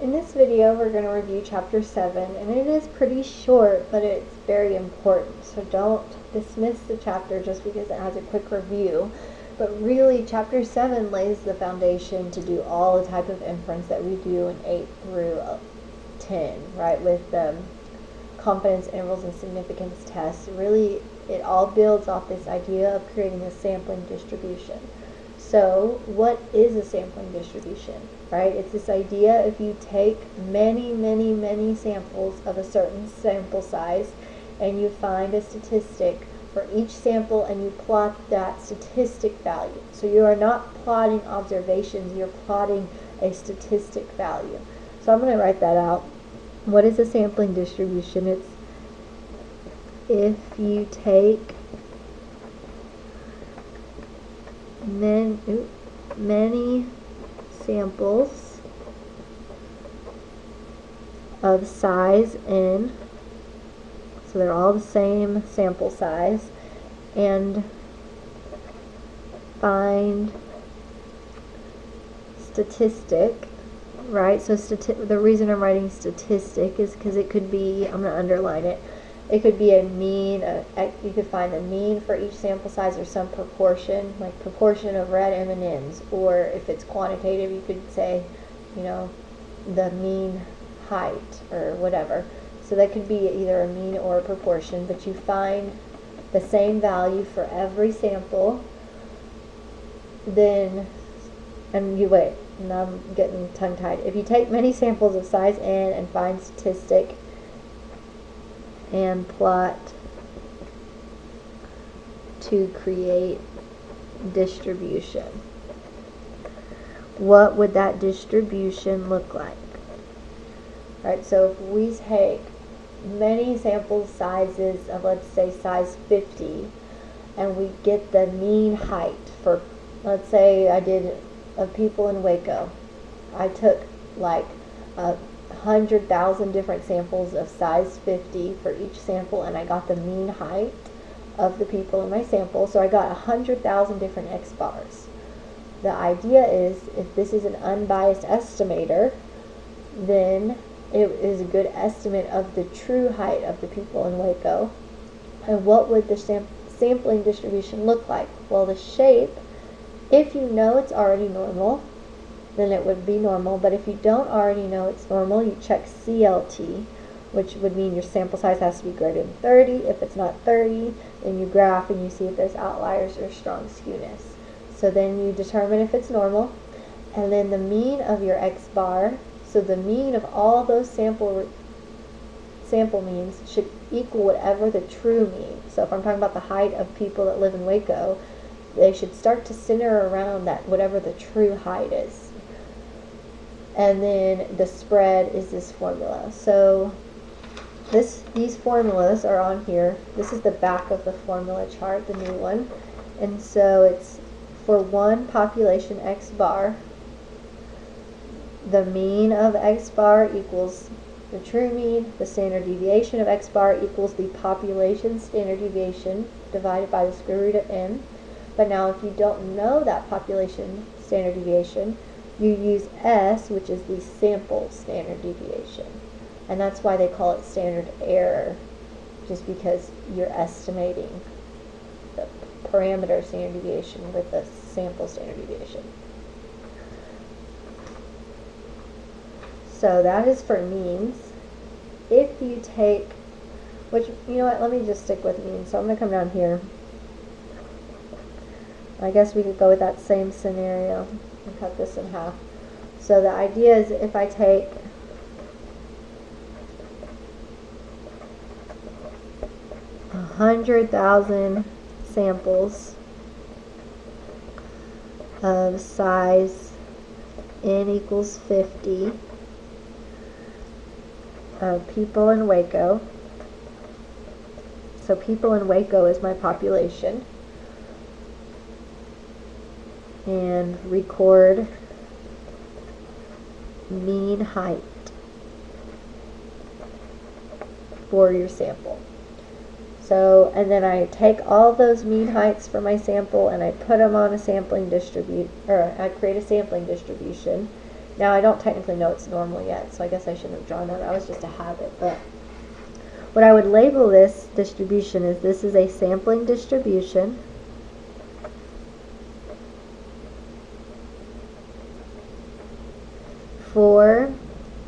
In this video, we're going to review Chapter 7, and it is pretty short, but it's very important. So don't dismiss the chapter just because it has a quick review. But really, Chapter 7 lays the foundation to do all the type of inference that we do in 8 through 10, right, with confidence intervals and significance tests. Really, it all builds off this idea of creating a sampling distribution. So what is a sampling distribution, right? It's this idea if you take many samples of a certain sample size and you find a statistic for each sample and you plot that statistic value. So you are not plotting observations, you're plotting a statistic value. So I'm going to write that out. What is a sampling distribution? It's if you take many samples of size n, so they're all the same sample size, and find statistic, right? So the reason I'm writing statistic is because it could be, I'm going to underline it, it could be a mean, you could find the mean for each sample size or some proportion, like proportion of red M&Ms, or if it's quantitative, you could say, you know, the mean height or whatever. So that could be either a mean or a proportion, but you find the same value for every sample, then, and you wait, now I'm getting tongue-tied. If you take many samples of size n and find statistic, and plot to create distribution. What would that distribution look like? Right, so if we take many sample sizes of, let's say, size 50, and we get the mean height for, let's say I did of people in Waco. I took like 100,000 different samples of size 50 for each sample, and I got the mean height of the people in my sample, so I got 100,000 different X bars. The idea is, if this is an unbiased estimator, then it is a good estimate of the true height of the people in Waco. And what would the sampling distribution look like? Well, the shape, if you know it's already normal, then it would be normal, but if you don't already know it's normal, you check CLT, which would mean your sample size has to be greater than 30. If it's not 30, then you graph and you see if there's outliers or strong skewness. So then you determine if it's normal, and then the mean of your X bar, so the mean of all those sample means should equal whatever the true mean. So if I'm talking about the height of people that live in Waco, they should start to center around that, whatever the true height is. And then the spread is this formula. So these formulas are on here. This is the back of the formula chart, the new one. And so it's for one population X bar, the mean of X bar equals the true mean, the standard deviation of X bar equals the population standard deviation divided by the square root of n. But now if you don't know that population standard deviation, you use S, which is the sample standard deviation. And that's why they call it standard error, just because you're estimating the parameter standard deviation with the sample standard deviation. So that is for means. If you take, which, you know what, let me just stick with means. So I'm going to come down here. I guess we could go with that same scenario and cut this in half. So the idea is if I take 100,000 samples of size n equals 50 of people in Waco. So people in Waco is my population. And record mean height for your sample. So, and then I take all those mean heights for my sample and I put them on a sampling I create a sampling distribution. Now I don't technically know it's normal yet, so I guess I shouldn't have drawn that. That was just a habit. But what I would label this distribution is this is a sampling distribution for,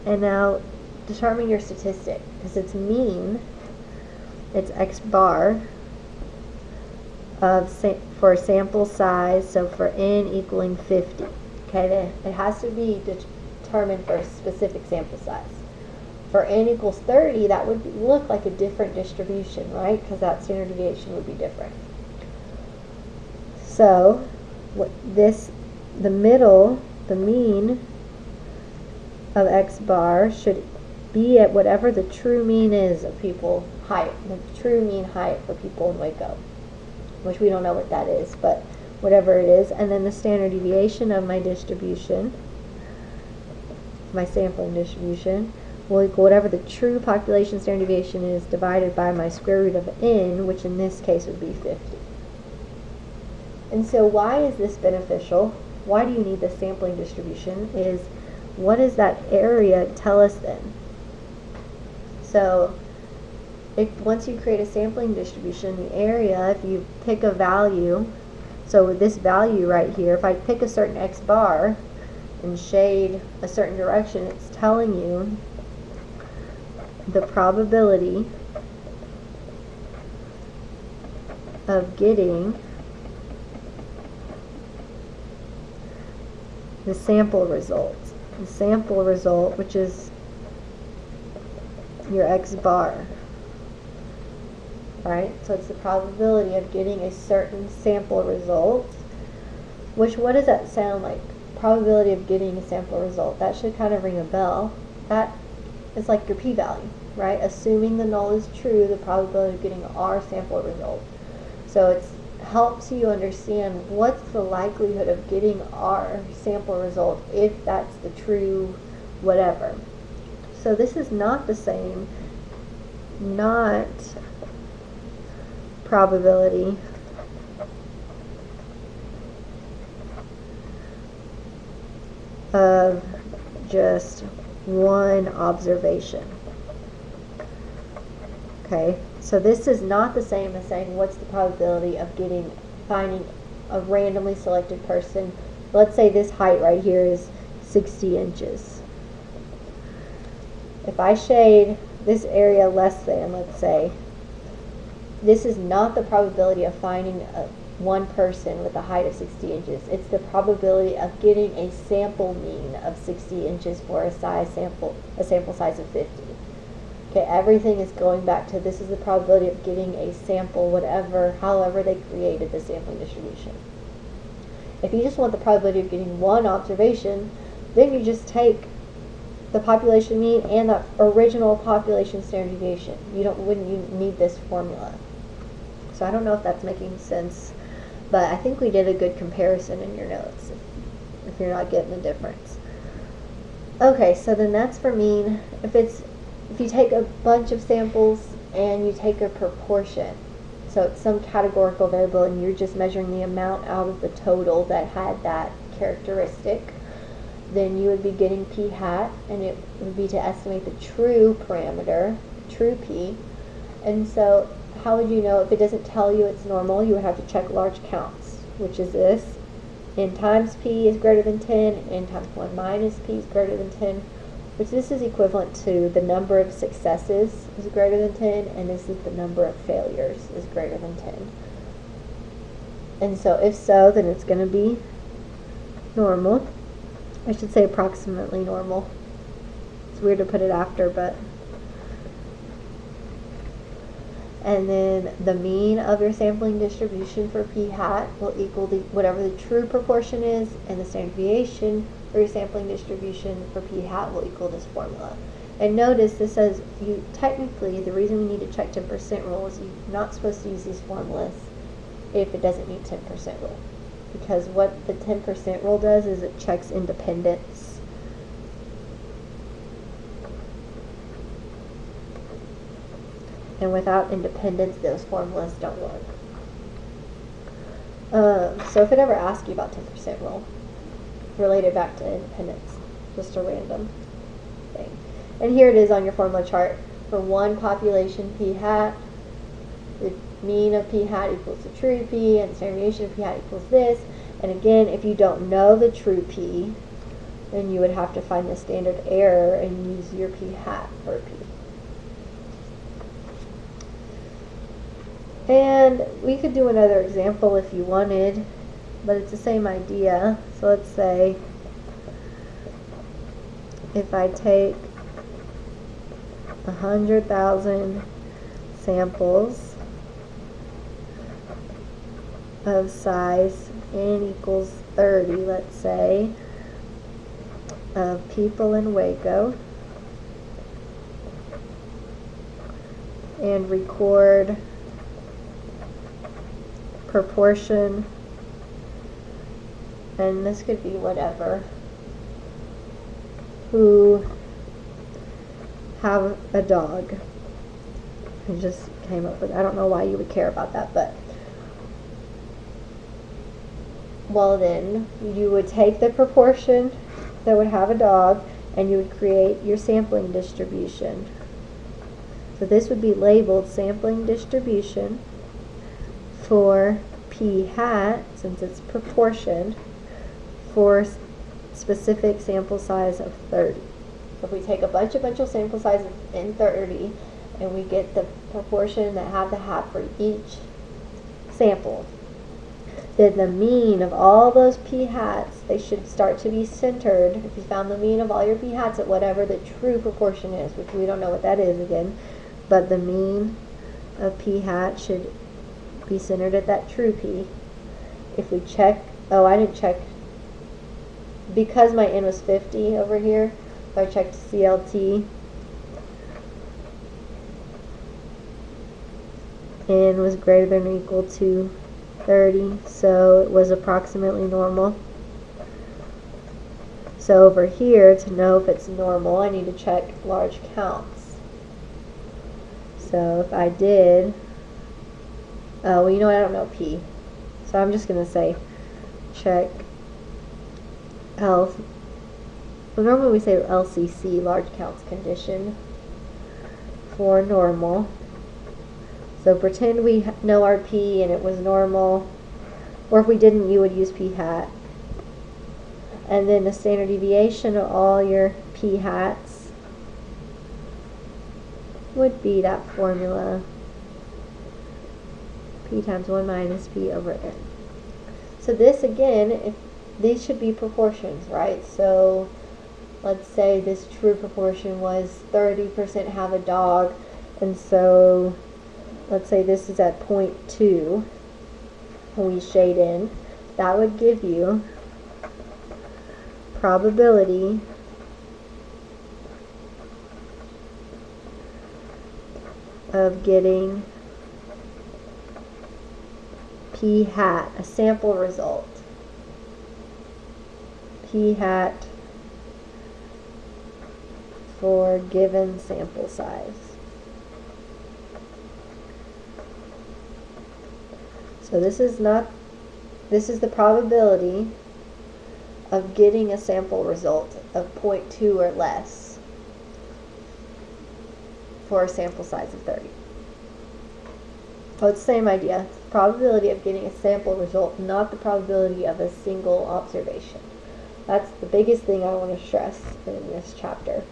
and now determine your statistic, because it's mean, it's x bar of for sample size, so for n equaling 50. Okay, then it has to be determined for a specific sample size. For n equals 30, that would look like a different distribution, right? Because that standard deviation would be different. So, the middle, the mean of x bar should be at whatever the true mean is of people height, the true mean height for people in Waco, which we don't know what that is, but whatever it is. And then the standard deviation of my distribution, my sampling distribution, will equal whatever the true population standard deviation is divided by my square root of n, which in this case would be 50. And so why is this beneficial? Why do you need the sampling distribution? Is what does that area tell us then? So once you create a sampling distribution, the area, if you pick a value, so with this value right here, if I pick a certain x bar and shade a certain direction, it's telling you the probability of getting the sample result. The sample result, which is your x bar. Right? So it's the probability of getting a certain sample result. Which, what does that sound like? Probability of getting a sample result. That should kind of ring a bell. That is like your p-value, right? Assuming the null is true, the probability of getting our sample result. So it helps you understand what's the likelihood of getting our sample result if that's the true whatever. So this is not the same, not probability of just one observation. Okay, so this is not the same as saying what's the probability of finding a randomly selected person. Let's say this height right here is 60 inches. If I shade this area less than, let's say, this is not the probability of finding one person with a height of 60 inches. It's the probability of getting a sample mean of 60 inches for a sample size of 50. Okay, everything is going back to this is the probability of getting a sample, however they created the sampling distribution. If you just want the probability of getting one observation, then you just take the population mean and the original population standard deviation. You wouldn't need this formula. So I don't know if that's making sense, but I think we did a good comparison in your notes if you're not getting the difference. Okay, so then that's for mean. If you take a bunch of samples and you take a proportion, so it's some categorical variable and you're just measuring the amount out of the total that had that characteristic, then you would be getting p hat, and it would be to estimate the true parameter, true p. And so how would you know if it doesn't tell you it's normal? You would have to check large counts, which is this. N times p is greater than 10, n times 1 minus p is greater than 10, which this is equivalent to the number of successes is greater than 10, and this is the number of failures is greater than 10. And so if so, then it's going to be normal. I should say approximately normal. It's weird to put it after, but. And then the mean of your sampling distribution for p hat will equal whatever the true proportion is, and the standard deviation for your sampling distribution for p hat will equal this formula. And notice this says technically the reason we need to check 10% rule is you're not supposed to use these formulas if it doesn't meet 10% rule. Because what the 10% rule does is it checks independence. And without independence, those formulas don't work. So if it ever asks you about 10% rule, relate it back to independence. just a random thing. And here it is on your formula chart. For one population p hat, the mean of p hat equals the true p, and the standard deviation of p hat equals this. And again, if you don't know the true p, then you would have to find the standard error and use your p hat for p. And we could do another example if you wanted, but it's the same idea. So let's say if I take 100,000 samples of size n equals 30, let's say, of people in Waco, and record proportion, and this could be whatever, who have a dog. I just came up with, I don't know why you would care about that, but well, then you would take the proportion that would have a dog and you would create your sampling distribution. So this would be labeled sampling distribution for p hat, since it's proportion, for specific sample size of 30. So if we take a bunch of sample sizes in 30 and we get the proportion that have the hat for each sample, then the mean of all those p hats, they should start to be centered. If you found the mean of all your p hats at whatever the true proportion is, which we don't know what that is again, but the mean of p hat should be centered at that true p. If we check, oh, I didn't check, because my n was 50 over here, if I checked CLT, n was greater than or equal to 30, so it was approximately normal. So over here, to know if it's normal, I need to check large counts. So if I did, oh, well, you know what, I don't know p, so I'm just going to say check well, normally we say LCC, large counts condition, for normal. So pretend we know our p and it was normal, or if we didn't, you would use p hat. And then the standard deviation of all your p hats would be that formula, p times 1 minus p over n. So this again, if these should be proportions, right? So let's say this true proportion was 30% have a dog, and so let's say this is at 0.2 and we shade in, that would give you probability of getting p hat, a sample result. P hat for given sample size. So this is the probability of getting a sample result of 0.2 or less for a sample size of 30. So it's the same idea. It's the probability of getting a sample result, not the probability of a single observation. That's the biggest thing I want to stress in this chapter.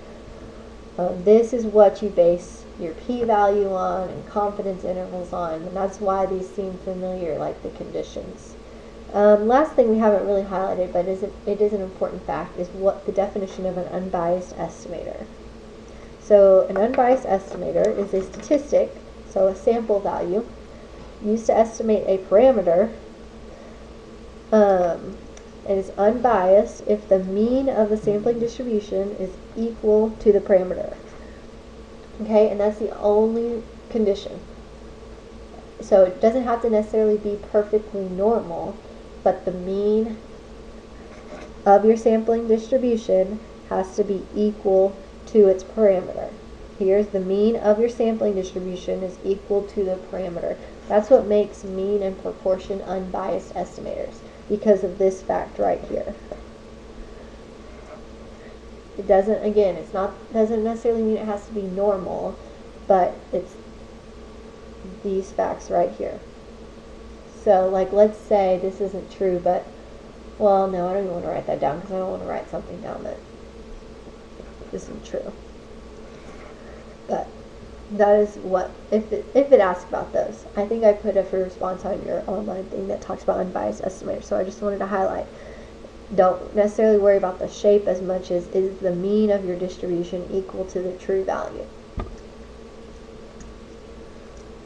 This is what you base your p-value on and confidence intervals on, and that's why these seem familiar, like the conditions. Last thing we haven't really highlighted, but it is an important fact, is what the definition of an unbiased estimator. So an unbiased estimator is a statistic, so a sample value, used to estimate a parameter, and is unbiased if the mean of the sampling distribution is equal to the parameter. Okay, and that's the only condition. So it doesn't have to necessarily be perfectly normal, but the mean of your sampling distribution has to be equal to its parameter. Here's the mean of your sampling distribution is equal to the parameter. That's what makes mean and proportion unbiased estimators, because of this fact right here. It doesn't, again, doesn't necessarily mean it has to be normal, but it's these facts right here. So, like, let's say this isn't true, but, well, no, I don't even want to write that down because I don't want to write something down that isn't true. But that is what, if it asks about those. I think I put a free response on your online thing that talks about unbiased estimator, so I just wanted to highlight. Don't necessarily worry about the shape as much as is the mean of your distribution equal to the true value.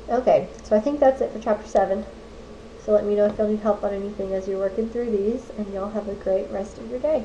Okay, so I think that's it for chapter 7. So let me know if you'll need help on anything as you're working through these, and y'all have a great rest of your day.